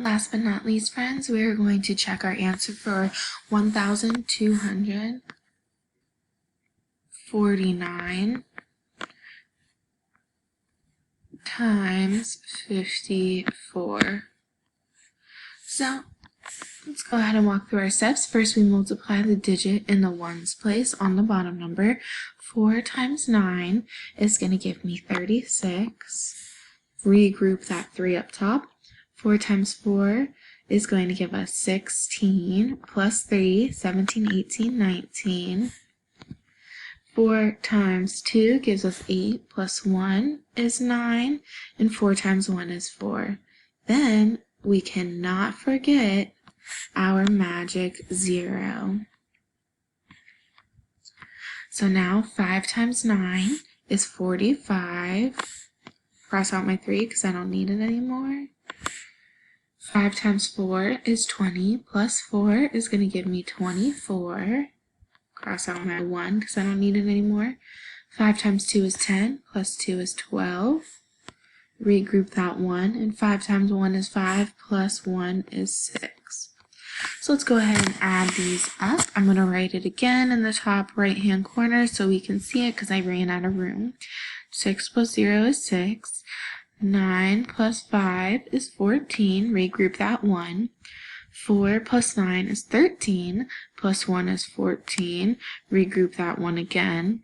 Last but not least, friends, we are going to check our answer for 1,249 times 54. So let's go ahead and walk through our steps. First, we multiply the digit in the ones place on the bottom number. 4 times 9 is going to give me 36. Regroup that 3 up top. 4 times 4 is going to give us 16 plus 3, 17, 18, 19. 4 times 2 gives us 8 plus 1 is 9, and 4 times 1 is 4. Then we cannot forget our magic 0. So now 5 times 9 is 45. Cross out my 3 because I don't need it anymore. 5 times 4 is 20, plus 4 is going to give me 24. Cross out my 1 because I don't need it anymore. 5 times 2 is 10, plus 2 is 12. Regroup that 1, and 5 times 1 is 5, plus 1 is 6. So let's go ahead and add these up. I'm going to write it again in the top right hand corner so we can see it because I ran out of room. 6 plus 0 is 6. 9 plus 5 is 14. Regroup that 1. 4 plus 9 is 13. Plus 1 is 14. Regroup that 1 again.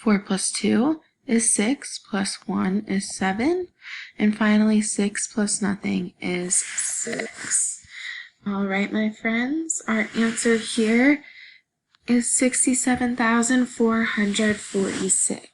4 plus 2 is 6. Plus 1 is 7. And finally, 6 plus nothing is 6. All right, my friends, our answer here is 67,446.